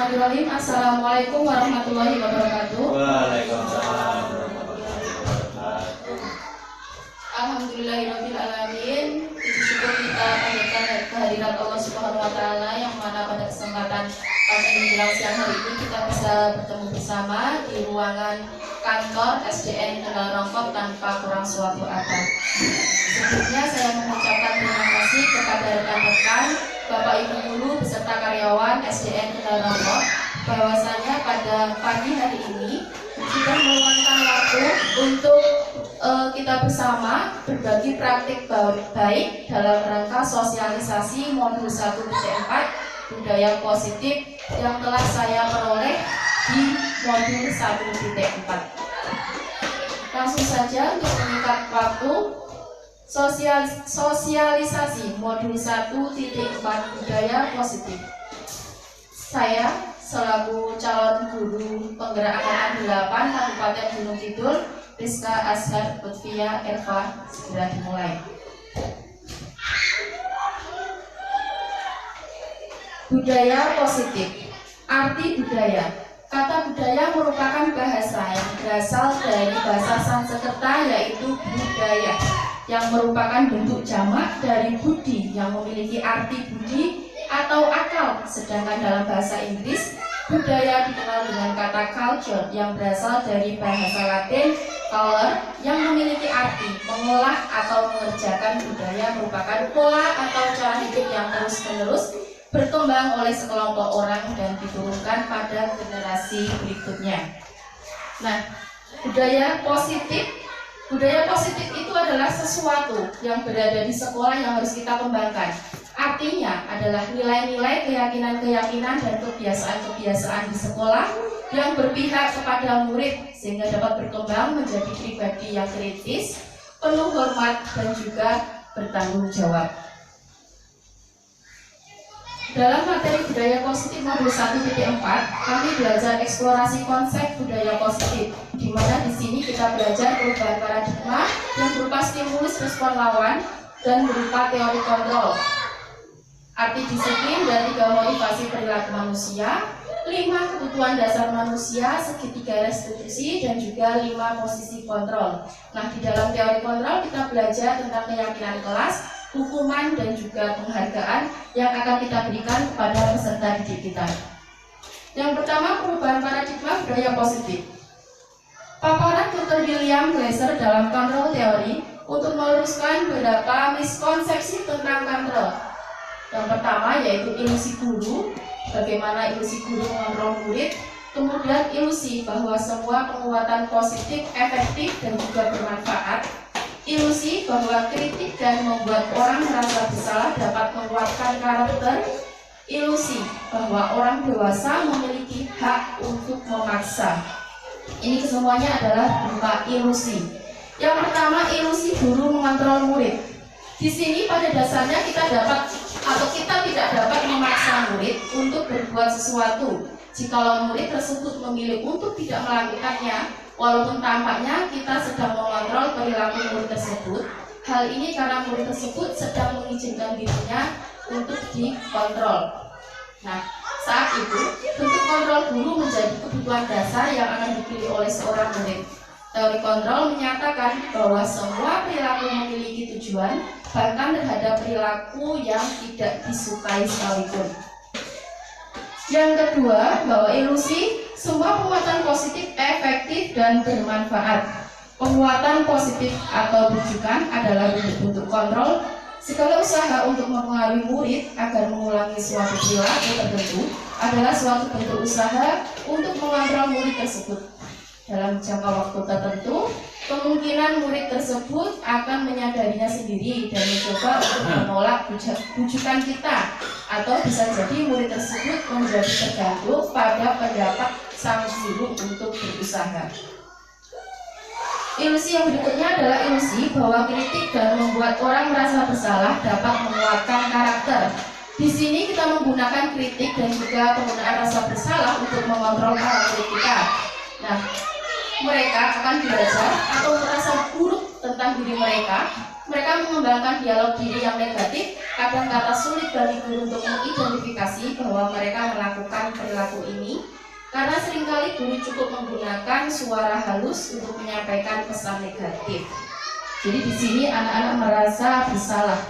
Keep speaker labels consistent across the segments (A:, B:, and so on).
A: Bismillahirrahmanirrahim. Assalamualaikum warahmatullahi wabarakatuh.
B: Waalaikumsalam.
A: Alhamdulillahirabbil alamin. Puji syukur kita panjatkan kehadirat Allah Subhanahu wa taala yang mana pada kesempatan menjelang siang hari ini kita bisa bertemu bersama di ruangan kantor SDN Kendal Rongkop tanpa kurang suatu apa. Sebelumnya saya mengucapkan terima kasih kepada rekan-rekan, Bapak Ibu guru beserta karyawan SDN Kendal Rongkop bahwasanya pada pagi hari ini kita meluangkan waktu untuk kita bersama berbagi praktik baik dalam rangka sosialisasi modul 1.4 budaya positif yang telah saya peroleh di modul 1.4. Langsung saja untuk mengikat waktu, sosialisasi modul 1.4 budaya positif. Saya selaku calon guru penggerak angkatan 8 Kabupaten Gunung Kidul, Rizka Azhar Lutfia Erva, segera dimulai. Budaya positif. Arti budaya. Kata budaya merupakan bahasa yang berasal dari bahasa Sanskerta yaitu budaya, yang merupakan bentuk jamak dari budi yang memiliki arti budi atau akal. Sedangkan dalam bahasa Inggris, budaya dikenal dengan kata culture yang berasal dari bahasa Latin color yang memiliki arti mengolah atau mengerjakan. Budaya merupakan pola atau cara hidup yang terus-menerus berkembang oleh sekelompok orang dan diturunkan pada generasi berikutnya. Nah, budaya positif itu adalah sesuatu yang berada di sekolah yang harus kita kembangkan. Artinya adalah nilai-nilai, keyakinan-keyakinan dan kebiasaan-kebiasaan di sekolah yang berpihak kepada murid sehingga dapat berkembang menjadi pribadi yang kritis, penuh hormat dan juga bertanggung jawab. Dalam materi budaya positif modul 1.4, kami belajar eksplorasi konsep budaya positif, di mana di sini kita belajar perubahan paradigma yang berupa stimulus respon lawan dan berupa teori kontrol, arti disiplin dan 3 motivasi perilaku manusia, 5 kebutuhan dasar manusia, segitiga restitusi, dan juga 5 posisi kontrol. Nah, di dalam teori kontrol kita belajar tentang keyakinan kelas, hukuman, dan juga penghargaan yang akan kita berikan kepada peserta didik kita. Yang pertama, perubahan paradigma budaya positif. Paparan Dr. William Glasser dalam kontrol teori untuk meluruskan beberapa miskonsepsi tentang kontrol. Yang pertama yaitu ilusi guru, bagaimana ilusi guru mengontrol murid, kemudian ilusi bahwa semua penguatan positif, efektif, dan juga bermanfaat, ilusi bahwa kritik dan membuat orang merasa bersalah dapat menguatkan karakter, ilusi bahwa orang dewasa memiliki hak untuk memaksa. Ini kesemuanya adalah berupa ilusi. Yang pertama, ilusi guru mengontrol murid. Di sini pada dasarnya kita tidak dapat memaksa murid untuk berbuat sesuatu. Jikalau murid tersebut memilih untuk tidak melakukannya, walaupun tampaknya kita sedang mengontrol perilaku murid tersebut, hal ini karena murid tersebut sedang mengizinkan dirinya untuk dikontrol. Nah, saat itu bentuk kontrol guru menjadi kebutuhan dasar yang akan dipilih oleh seorang murid. Teori kontrol menyatakan bahwa semua perilaku memiliki tujuan, bahkan terhadap perilaku yang tidak disukai sekalipun. Yang kedua, bahwa ilusi semua penguatan positif efektif dan bermanfaat. Penguatan positif atau rujukan adalah bentuk kontrol. Segala usaha untuk mempengaruhi murid agar mengulangi suatu perilaku tertentu adalah suatu bentuk usaha untuk mengontrol murid tersebut. Dalam jangka waktu tertentu, kemungkinan murid tersebut akan menyadarinya sendiri dan mencoba untuk menolak bujukan kita, atau bisa jadi murid tersebut menjadi tergantung pada pendapat sang guru untuk berusaha. Ilusi yang berikutnya adalah ilusi bahwa kritik dan membuat orang merasa bersalah dapat menguatkan karakter. Di sini kita menggunakan kritik dan juga penggunaan rasa bersalah untuk mengontrol karakter kita. Nah, mereka akan belajar atau merasa buruk tentang diri mereka. Mereka mengembangkan dialog diri yang negatif, kadang kata sulit bagi guru untuk mengidentifikasi bahwa mereka melakukan perilaku ini, karena seringkali guru cukup menggunakan suara halus untuk menyampaikan pesan negatif. Jadi di sini anak-anak merasa bersalah.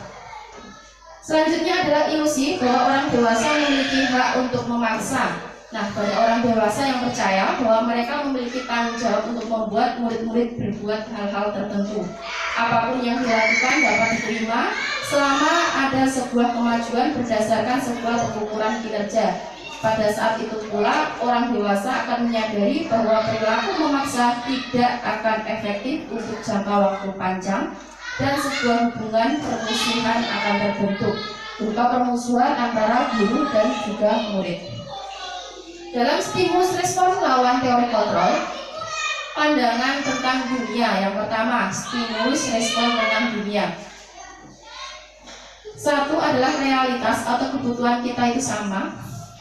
A: Selanjutnya adalah ilusi bahwa orang dewasa memiliki hak untuk memaksa. Nah, banyak orang dewasa yang percaya bahwa mereka memiliki tanggung jawab untuk membuat murid-murid berbuat hal-hal tertentu. Apapun yang dilakukan dapat diterima selama ada sebuah kemajuan berdasarkan sebuah pengukuran kinerja. Pada saat itu pula, orang dewasa akan menyadari bahwa perilaku memaksa tidak akan efektif untuk jangka waktu panjang dan sebuah hubungan permusuhan akan terbentuk, berupa permusuhan antara guru dan juga murid. Dalam stimulus respon lawan teori kontrol, pandangan tentang dunia yang pertama, stimulus respon tentang dunia. Satu adalah realitas atau kebutuhan kita itu sama.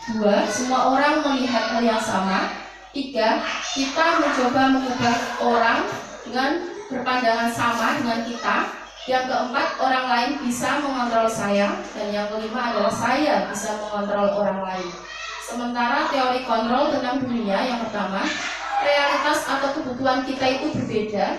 A: Dua, semua orang melihat hal yang sama. Tiga, kita mencoba mengubah orang dengan berpandangan sama dengan kita. Yang keempat, orang lain bisa mengontrol saya. Dan yang kelima adalah saya bisa mengontrol orang lain. Sementara teori kontrol tentang dunia yang pertama, realitas atau kebutuhan kita itu berbeda.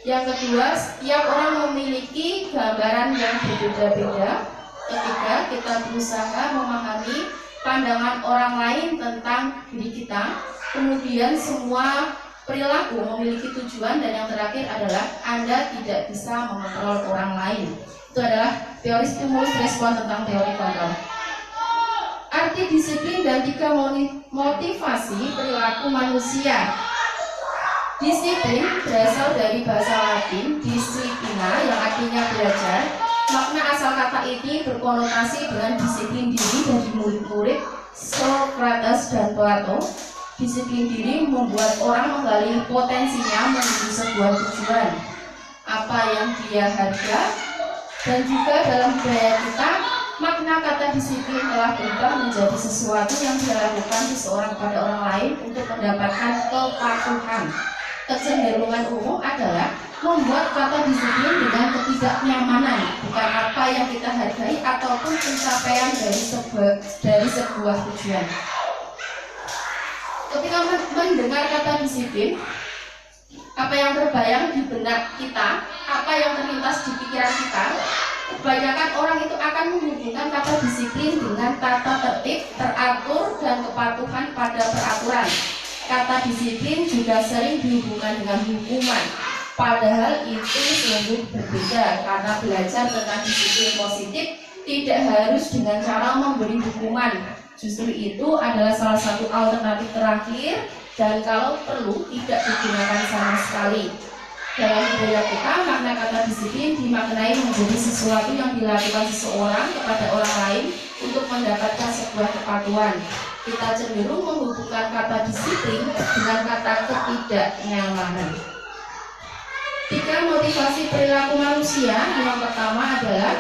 A: Yang kedua, setiap orang memiliki gambaran yang berbeda-beda. Ketiga, kita berusaha memahami pandangan orang lain tentang diri kita. Kemudian semua perilaku memiliki tujuan, dan yang terakhir adalah Anda tidak bisa mengontrol orang lain. Itu adalah teori stimulus respon tentang teori kontrol. Arti disiplin dan tiga motivasi perilaku manusia. Disiplin berasal dari bahasa Latin disciplina yang artinya belajar. Makna asal kata ini berkonotasi dengan disiplin diri dari murid-murid Socrates dan Plato. Disiplin diri membuat orang menggali potensinya menuju sebuah tujuan, apa yang dia harga, dan juga dalam budaya kita, makna kata disiplin telah berubah menjadi sesuatu yang dilakukan seseorang pada orang lain untuk mendapatkan kepatuhan. Kecenderungan umum adalah membuat kata disiplin dengan ketidaknyamanan, bukan apa yang kita hargai ataupun pencapaian dari sebuah tujuan. Ketika mendengar kata disiplin, apa yang terbayang di benak kita, apa yang terlintas di pikiran kita, kebanyakan orang itu akan menghubungkan kata disiplin dengan tata tertib, teratur, dan kepatuhan pada peraturan. Kata disiplin juga sering dihubungkan dengan hukuman, padahal itu sungguh berbeda, karena belajar tentang disiplin positif tidak harus dengan cara memberi hukuman. Justru itu adalah salah satu alternatif terakhir, dan kalau perlu tidak digunakan sama sekali. Dalam budaya kita, makna kata disiplin dimaknai menjadi sesuatu yang dilakukan seseorang kepada orang lain untuk mendapatkan sebuah kepatuhan. Kita cenderung menghubungkan kata disiplin dengan kata ketidaknyamanan. Tiga motivasi perilaku manusia. Yang pertama adalah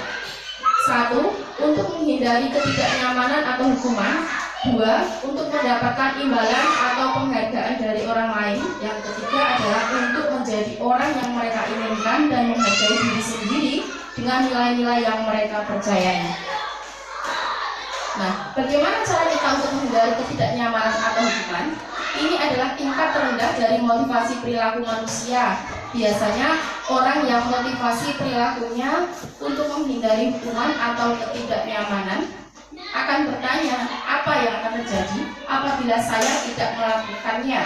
A: satu, untuk menghindari ketidaknyamanan atau hukuman. Dua, untuk mendapatkan imbalan atau penghargaan dari orang lain. Yang ketiga adalah untuk menjadi orang yang mereka inginkan dan menghargai diri sendiri dengan nilai-nilai yang mereka percayai. Nah, bagaimana cara kita untuk menghindari ketidaknyamanan atau hukuman? Ini adalah tingkat terendah dari motivasi perilaku manusia. Biasanya orang yang motivasi perilakunya untuk menghindari hukuman atau ketidaknyamanan akan bertanya, apa yang akan terjadi apabila saya tidak melakukannya?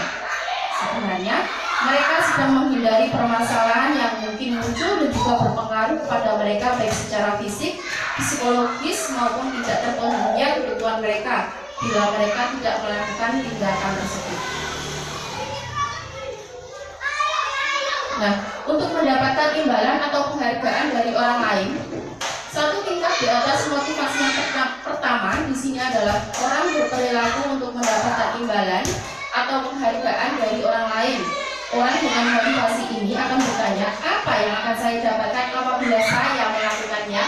A: Sebenarnya mereka sedang menghindari permasalahan yang mungkin muncul dan juga berpengaruh kepada mereka baik secara fisik, psikologis maupun tidak terpenuhinya kebutuhan mereka bila mereka tidak melakukan tindakan tersebut. Nah, untuk mendapatkan imbalan atau penghargaan dari orang lain, satu tingkat di atas motivasi yang pertama di sini adalah orang berperilaku untuk mendapatkan imbalan atau penghargaan dari orang lain. Orang dengan motivasi ini akan bertanya, apa yang akan saya dapatkan apabila saya melakukannya?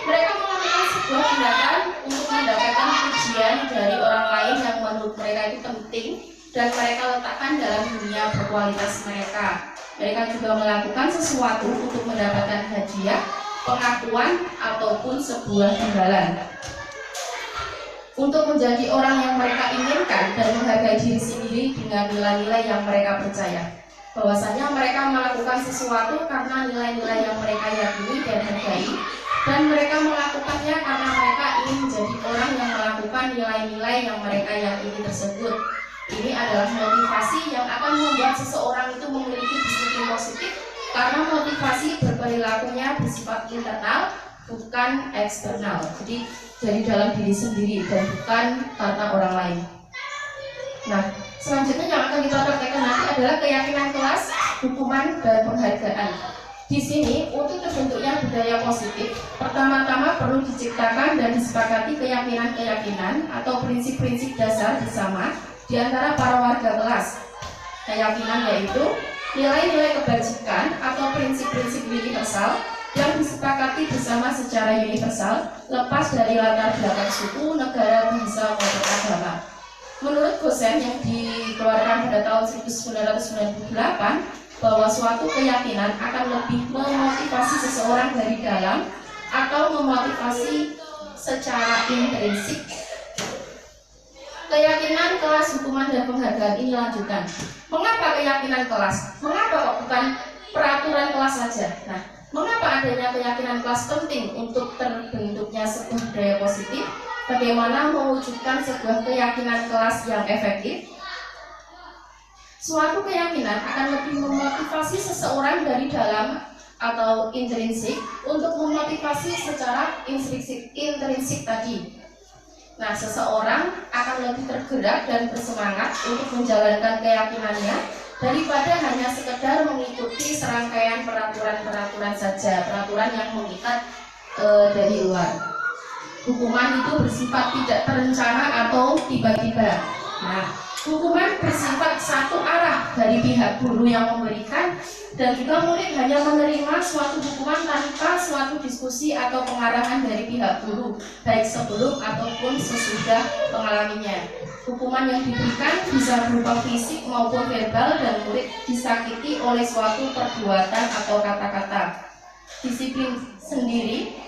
A: Mereka melakukan sebuah tindakan untuk mendapatkan pujian dari orang lain yang menurut mereka itu penting dan mereka letakkan dalam dunia berkualitas mereka. Mereka juga melakukan sesuatu untuk mendapatkan hadiah, pengakuan, ataupun sebuah imbalan. Untuk menjadi orang yang mereka inginkan dan menghargai diri sendiri dengan nilai-nilai yang mereka percaya. Bahwasanya mereka melakukan sesuatu karena nilai-nilai yang mereka yakini dan hargai, dan mereka melakukannya karena mereka ingin menjadi orang yang melakukan nilai-nilai yang mereka yakini tersebut. Ini adalah motivasi yang akan membuat seseorang itu memiliki disiplin positif, karena motivasi berperilakunya bersifat internal, bukan eksternal. Jadi dari dalam diri sendiri dan bukan karena orang lain. Nah, selanjutnya yang akan kita praktekkan nanti adalah keyakinan kelas, hukuman, dan penghargaan. Di sini untuk terbentuknya budaya positif, pertama-tama perlu diciptakan dan disepakati keyakinan-keyakinan atau prinsip-prinsip dasar bersama di antara para warga kelas. Keyakinan yaitu nilai-nilai kebajikan atau prinsip-prinsip universal yang disepakati bersama secara universal, lepas dari latar belakang suku, negara, bangsa, maupun agama. Menurut Gosen yang dikeluarkan pada tahun 1998, bahwa suatu keyakinan akan lebih memotivasi seseorang dari dalam atau memotivasi secara intrinsik. Keyakinan kelas, hukuman, dan penghargaan ini lanjutan. Mengapa keyakinan kelas? Mengapa kok bukan peraturan kelas saja? Nah, mengapa adanya keyakinan kelas penting untuk terbentuknya sebuah budaya positif? Bagaimana mewujudkan sebuah keyakinan kelas yang efektif? Suatu keyakinan akan lebih memotivasi seseorang dari dalam atau intrinsik untuk memotivasi secara intrinsik tadi. Nah, seseorang akan lebih tergerak dan bersemangat untuk menjalankan keyakinannya daripada hanya sekedar mengikuti serangkaian peraturan-peraturan saja, peraturan yang mengikat dari luar. Hukuman itu bersifat tidak terencana atau tiba-tiba. Nah, hukuman bersifat satu arah dari pihak guru yang memberikan, dan juga murid hanya menerima suatu hukuman tanpa suatu diskusi atau pengarahan dari pihak guru, baik sebelum ataupun sesudah mengalaminya. Hukuman yang diberikan bisa berupa fisik maupun verbal, dan murid disakiti oleh suatu perbuatan atau kata-kata. Disiplin sendiri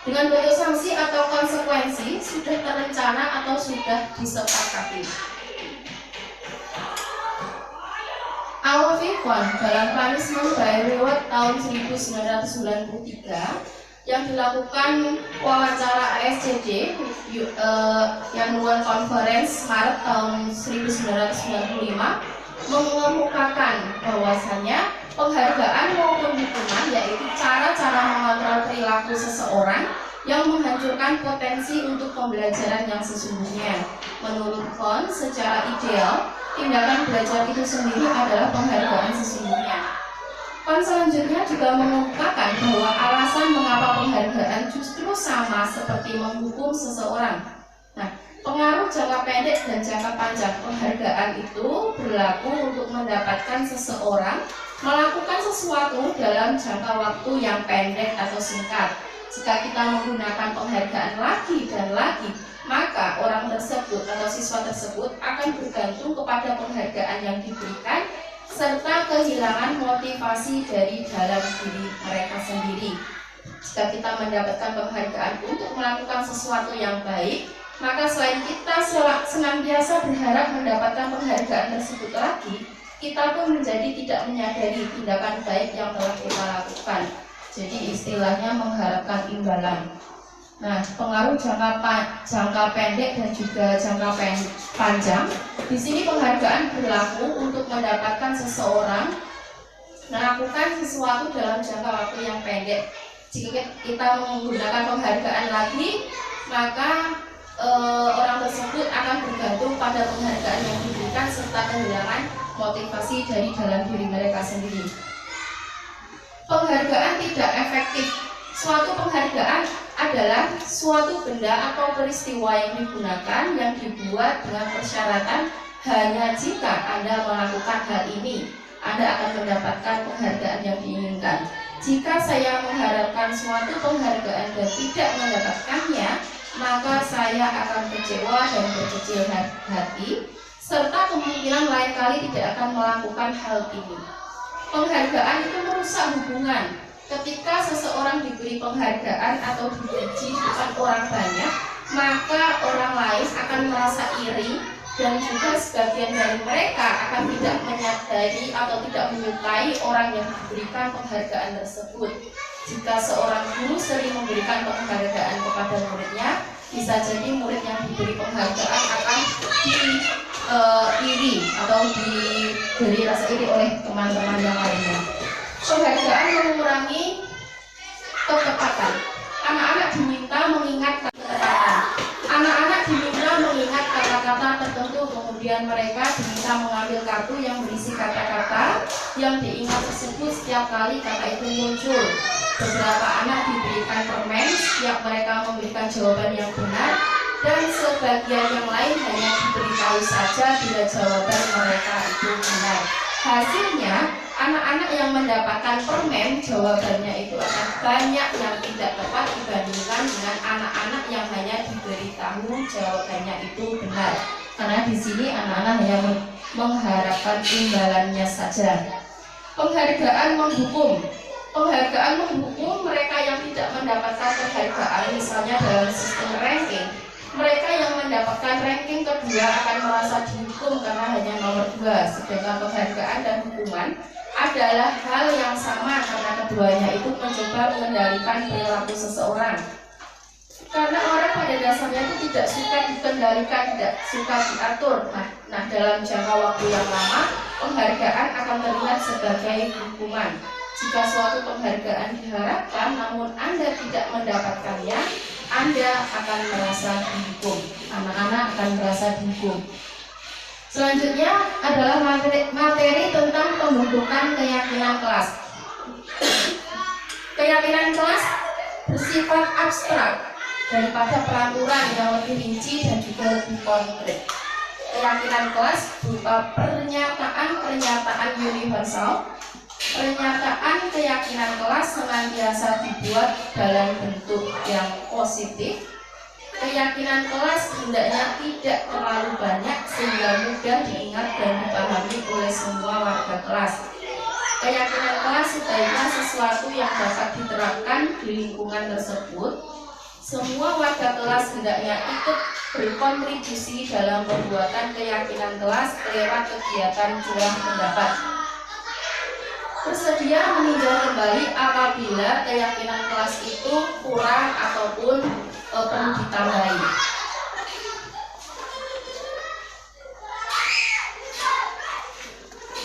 A: dengan bentuk sanksi atau konsekuensi sudah terencana atau sudah disepakati. Al-Fikwan dalam Punishment by Reward tahun 1993 yang dilakukan wawancara ASCD Annual Conference Maret tahun 1995 mengemukakan bahwasannya penghargaan maupun hukuman yaitu cara-cara mengontrol perilaku seseorang yang menghancurkan potensi untuk pembelajaran yang sesungguhnya. Menurut Kohn, secara ideal, tindakan belajar itu sendiri adalah penghargaan sesungguhnya. Kohn selanjutnya juga mengemukakan bahwa alasan mengapa penghargaan justru sama seperti menghukum seseorang. Nah, pengaruh jangka pendek dan jangka panjang penghargaan itu berlaku untuk mendapatkan seseorang melakukan sesuatu dalam jangka waktu yang pendek atau singkat. Jika kita menggunakan penghargaan lagi dan lagi, maka orang tersebut atau siswa tersebut akan bergantung kepada penghargaan yang diberikan serta kehilangan motivasi dari dalam diri mereka sendiri. Jika kita mendapatkan penghargaan untuk melakukan sesuatu yang baik, maka selain kita senantiasa berharap mendapatkan penghargaan tersebut lagi, kita pun menjadi tidak menyadari tindakan baik yang telah kita lakukan. Jadi istilahnya mengharapkan imbalan. Nah, pengaruh jangka pendek dan juga jangka panjang. Di sini penghargaan berlaku untuk mendapatkan seseorang melakukan sesuatu dalam jangka waktu yang pendek. Jika kita menggunakan penghargaan lagi, maka orang tersebut akan bergantung pada penghargaan yang diberikan serta kehilangan motivasi dari dalam diri mereka sendiri. Penghargaan tidak efektif. Suatu penghargaan adalah suatu benda atau peristiwa yang digunakan yang dibuat dengan persyaratan hanya jika Anda melakukan hal ini, Anda akan mendapatkan penghargaan yang diinginkan. Jika saya mengharapkan suatu penghargaan dan tidak mendapatkannya, maka saya akan kecewa dan berkecil hati, serta kemungkinan lain kali tidak akan melakukan hal ini. Penghargaan itu merusak hubungan. Ketika seseorang diberi penghargaan atau dipuji bukan orang banyak, maka orang lain akan merasa iri, dan juga sebagian dari mereka akan tidak menyadari atau tidak menyukai orang yang diberikan penghargaan tersebut. Jika seorang guru sering memberikan penghargaan kepada muridnya, bisa jadi murid yang diberi penghargaan akan iri atau diberi rasa iri oleh teman-teman yang lainnya. Penghargaan mengurangi ketepatan. Anak-anak diminta mengingat ketepatan. Anak-anak diminta mengingat kata-kata tertentu, kemudian mereka diminta mengambil kartu yang berisi kata-kata yang diingat tersebut setiap kali kata itu muncul. Beberapa anak diberikan permen setiap mereka memberikan jawaban yang benar, dan sebagian yang lain hanya diberitahu saja bila jawaban mereka itu benar. Hasilnya, anak-anak yang mendapatkan permen jawabannya itu akan banyak yang tidak tepat dibandingkan dengan anak-anak yang hanya diberitahu jawabannya itu benar. Karena di sini anak-anak hanya mengharapkan imbalannya saja. Penghargaan menghukum. Penghargaan menghukum mereka yang tidak mendapatkan penghargaan, misalnya dalam sistem ranking. Mereka yang mendapatkan ranking kedua akan merasa dihukum karena hanya nomor 2, sedangkan penghargaan dan hukuman adalah hal yang sama karena keduanya itu mencoba mengendalikan perilaku seseorang. Karena orang pada dasarnya itu tidak suka dikendalikan, tidak suka diatur. Nah, dalam jangka waktu yang lama, penghargaan akan terlihat sebagai hukuman. Jika suatu penghargaan diharapkan namun Anda tidak mendapatkannya, Anda akan merasa dihukum. Anak-anak akan merasa dihukum. Selanjutnya adalah materi tentang pembentukan keyakinan kelas. Keyakinan kelas bersifat abstrak daripada peraturan yang lebih rinci dan juga lebih konkret. Keyakinan kelas berupa pernyataan universal. Pernyataan keyakinan kelas senantiasa dibuat dalam bentuk yang positif. Keyakinan kelas hendaknya tidak terlalu banyak sehingga mudah diingat dan dipahami oleh semua warga kelas. Keyakinan kelas sebaiknya sesuatu yang dapat diterapkan di lingkungan tersebut. Semua warga kelas hendaknya ikut berkontribusi dalam pembuatan keyakinan kelas lewat kegiatan curah pendapat. Bersedia meninjau kembali apabila keyakinan kelas itu kurang ataupun perlu ditambahi.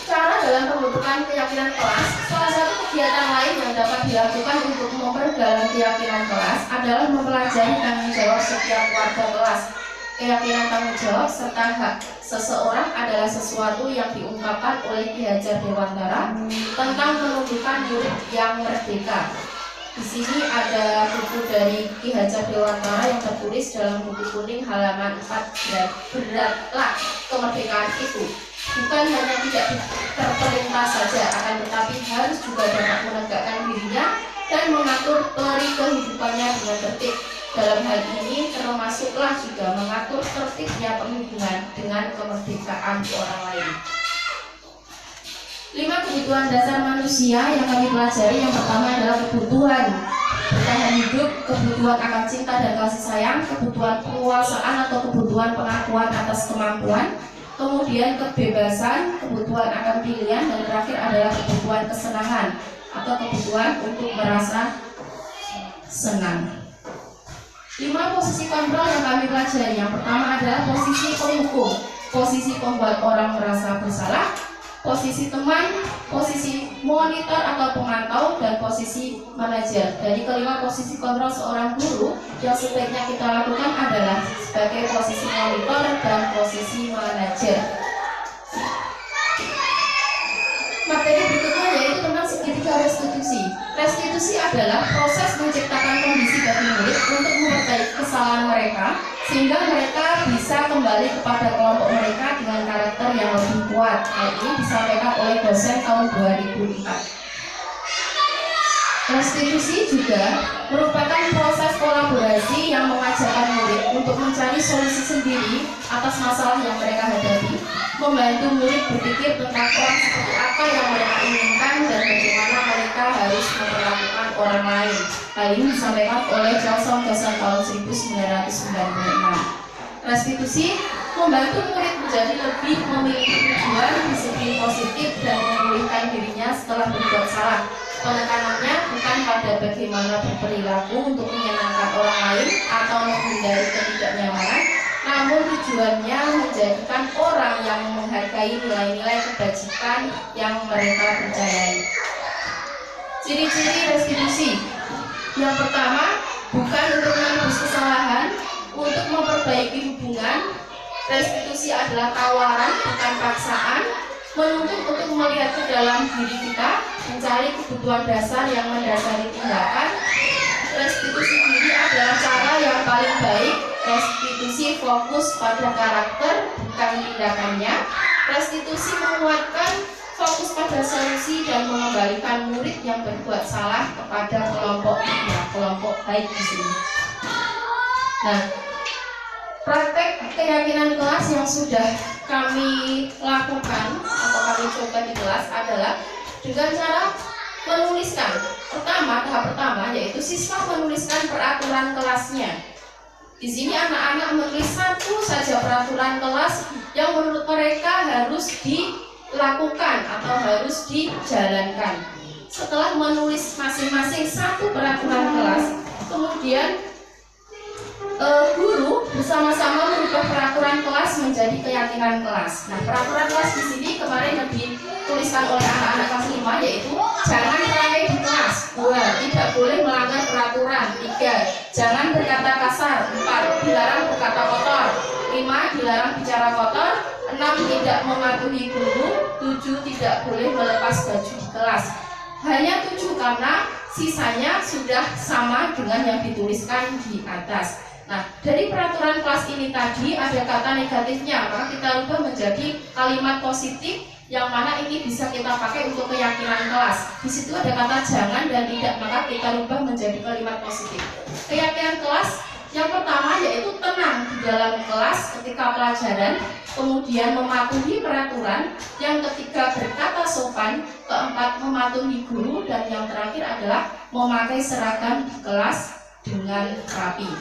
A: Cara dalam pembentukan keyakinan kelas, salah satu kegiatan lain yang dapat dilakukan untuk memperdalam keyakinan kelas adalah mempelajari tanggung jawab setiap warga kelas. Keyakinan tanggung jawab serta hak seseorang adalah sesuatu yang diungkapkan oleh Ki Hajar Dewantara tentang penunjukan murid yang merdeka. Di sini ada buku dari Ki Hajar Dewantara yang tertulis dalam buku kuning halaman 4, beratlah kemerdekaan itu. Bukan hanya tidak terperintah saja, akan tetapi harus juga dapat menegakkan dirinya dan mengatur peri kehidupannya dengan tertib. Dalam hal ini termasuklah juga mengatur tertibnya perhubungan dengan kemerdekaan orang lain. 5 kebutuhan dasar manusia yang kami pelajari. Yang pertama adalah kebutuhan bertahan hidup, kebutuhan akan cinta dan kasih sayang, kebutuhan penguasaan atau kebutuhan pengakuan atas kemampuan, kemudian kebebasan, kebutuhan akan pilihan, dan terakhir adalah kebutuhan kesenangan atau kebutuhan untuk merasa senang. 5 posisi kontrol yang kami pelajari. Yang pertama adalah posisi penghukum, posisi pembuat orang merasa bersalah, posisi teman, posisi monitor atau pemantau, dan posisi manajer. Dari kelima posisi kontrol seorang guru yang sebaiknya kita lakukan adalah sebagai posisi monitor dan posisi manajer. Materi berikutnya yaitu tentang segitiga restitusi. Restitusi adalah proses menciptakan kondisi bagi murid untuk memperbaiki kesalahan mereka sehingga mereka bisa kembali kepada kelompok mereka dengan karakter yang lebih kuat. Hal ini disampaikan oleh dosen tahun 2004. Restitusi juga merupakan proses kolaborasi yang mengajarkan murid untuk mencari solusi sendiri atas masalah yang mereka hadapi, membantu murid berpikir tentang orang seperti apa yang mereka inginkan dan bagaimana mereka harus memperlakukan orang lain. Hal ini disampaikan oleh Johnson tahun 1996. Restitusi membantu murid menjadi lebih memiliki tujuan, disiplin positif, dan memulihkan dirinya setelah berbuat salah. Penekanannya bukan pada bagaimana berperilaku untuk menyenangkan orang lain atau menghindari ketidaknyamanan, namun tujuannya menjadikan orang yang menghargai nilai-nilai kebajikan yang mereka percayai. Ciri-ciri restitusi. Yang pertama, bukan untuk menebus kesalahan, untuk memperbaiki hubungan. Restitusi adalah tawaran, bukan paksaan, menuntut untuk melihat ke dalam diri kita, mencari kebutuhan dasar yang mendasari tindakan. Restitusi diri adalah cara yang paling baik. Restitusi fokus pada karakter, bukan tindakannya. Restitusi menguatkan, fokus pada solusi dan mengembalikan murid yang berbuat salah kepada kelompok baik di sini. Nah, praktek keyakinan kelas yang sudah kami lakukan atau kami coba di kelas adalah dengan cara menuliskan. Tahap pertama yaitu siswa menuliskan peraturan kelasnya. Di sini anak-anak menulis satu saja peraturan kelas yang menurut mereka harus dilakukan atau harus dijalankan. Setelah menulis masing-masing satu peraturan kelas, kemudian guru bersama-sama merubah peraturan kelas menjadi keyakinan kelas. Nah, peraturan kelas di sini kemarin yang dituliskan oleh anak-anak kelas 5 yaitu jangan ramai di kelas. 2. Tidak boleh melanggar peraturan. 3. Jangan berkata kasar. 4. Dilarang berkata kotor. 5. Dilarang bicara kotor. 6. Tidak mematuhi guru. 7. Tidak boleh melepas baju di kelas. Hanya 7 karena sisanya sudah sama dengan yang dituliskan di atas. Nah, dari peraturan kelas ini tadi ada kata negatifnya, maka kita rubah menjadi kalimat positif yang mana ini bisa kita pakai untuk keyakinan kelas. Di situ ada kata jangan dan tidak, maka kita rubah menjadi kalimat positif. Keyakinan kelas yang pertama yaitu tenang di dalam kelas ketika pelajaran, kemudian mematuhi peraturan, yang ketiga berkata sopan, keempat mematuhi guru, dan yang terakhir adalah memakai seragam di kelas dengan rapi.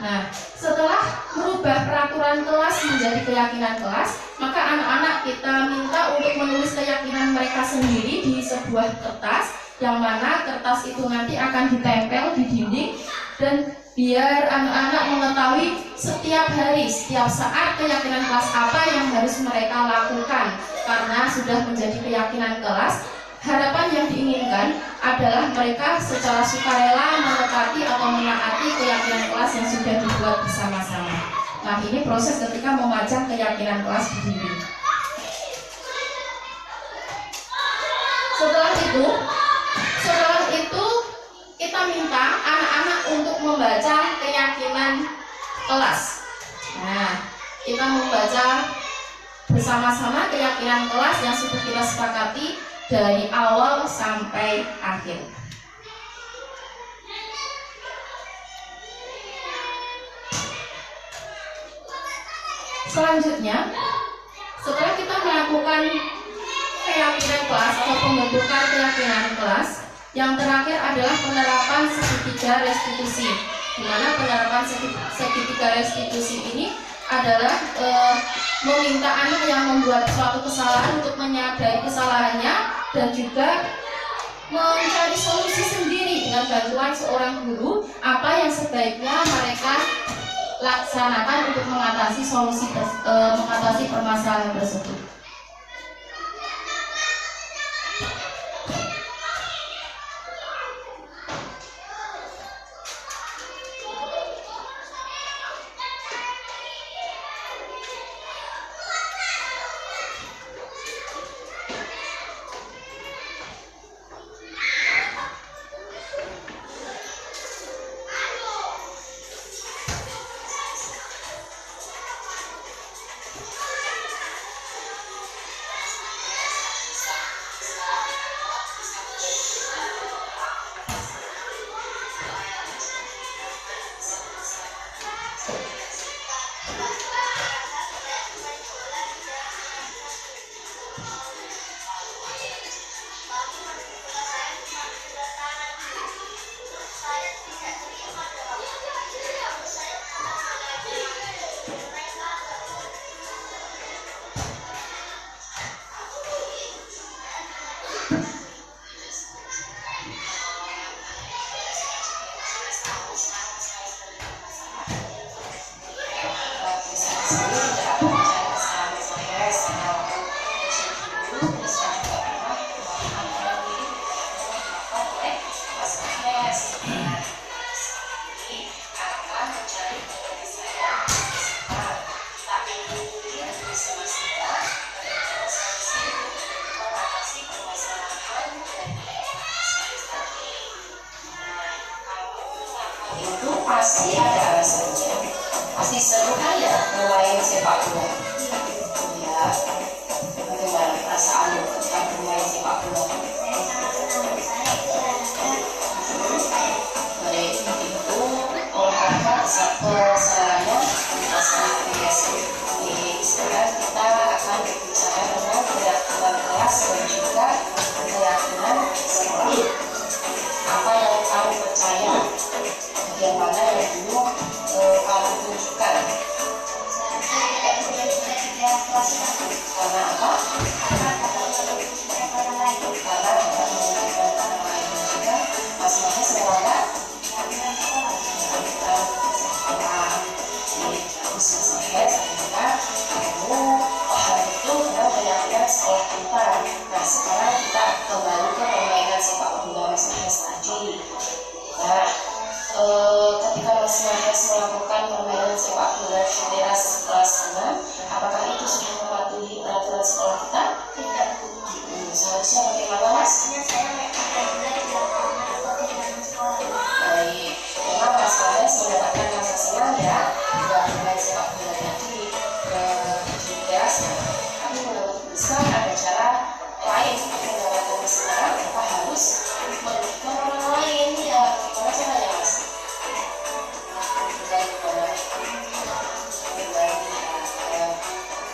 A: Nah, setelah merubah peraturan kelas menjadi keyakinan kelas, maka anak-anak kita minta untuk menulis keyakinan mereka sendiri di sebuah kertas, yang mana kertas itu nanti akan ditempel di dinding, dan biar anak-anak mengetahui setiap hari, setiap saat keyakinan kelas apa yang harus mereka lakukan. Karena sudah menjadi keyakinan kelas, harapan yang diinginkan adalah mereka secara sukarela menepati atau menaati keyakinan kelas yang sudah dibuat bersama-sama. Nah, ini proses ketika memajang keyakinan kelas di dinding. Setelah itu kita minta anak-anak untuk membaca keyakinan kelas. Nah, kita membaca bersama-sama keyakinan kelas yang sudah kita sepakati dari awal sampai akhir. Selanjutnya, setelah kita melakukan keyakinan kelas atau pembentukan keyakinan kelas, yang terakhir adalah penerapan segitiga restitusi. Di mana penerapan segitiga restitusi ini adalah meminta anak yang membuat suatu kesalahan untuk menyadari kesalahannya dan juga mencari solusi sendiri dengan bantuan seorang guru apa yang sebaiknya mereka laksanakan untuk mengatasi mengatasi permasalahan tersebut.
B: Pasti ada alasannya. Pasti seru kan ya bermain sepak bola? Ya, bagaimana perasaanmu ketika bermain sepak bola? Baik, itu olahraga keselamatan sangat biasa. Sekarang kita akan berbicara tentang keyakinan kelas dan juga keyakinan sekolah. Apa yang kamu percaya? Bagaimana yang dulu kamu tunjukkan? Karena apa? Karena tidak menunjukkan orang lain juga. Mas Mahes merasa Mas Mahes adalah kamu paham betul tentang keyakinan sekolah kita. Nah, sekarang kita kembali ke permainan sepak bola Mas Mahes tadi. Nah, ketika Mas Mahes melakukan permainan sepak bola di teras kelas 6, apakah itu sudah mematuhi peraturan sekolah kita? Tidak. Seharusnya bagaimana, Mas? Baik, memang Mas Mahes mendapatkan rasa senang ya dengan bermain sepak bola tadi di teras. Tapi menurut Bisa ada cara lain untuk mendapatkan kesenangan, apa harus merugikan orang lain? Ya, bagaimana caranya, Mas?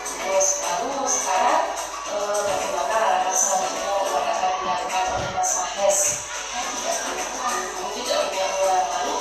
B: Terus lalu sekarang bagaimana langkah selanjutnya yang akan dilakukan oleh Mas Mahes? Mungkin tidak punya uang lalu.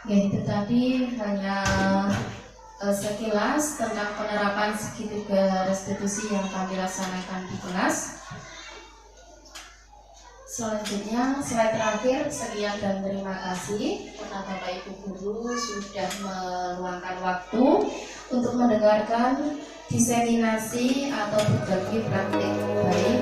A: Ya, itu tadi hanya sekilas tentang penerapan segitiga restitusi yang kami laksanakan di kelas. Selanjutnya, slide terakhir. Sekian dan terima kasih karena Bapak Ibu Guru sudah meluangkan waktu untuk mendengarkan diseminasi atau berbagi praktik baik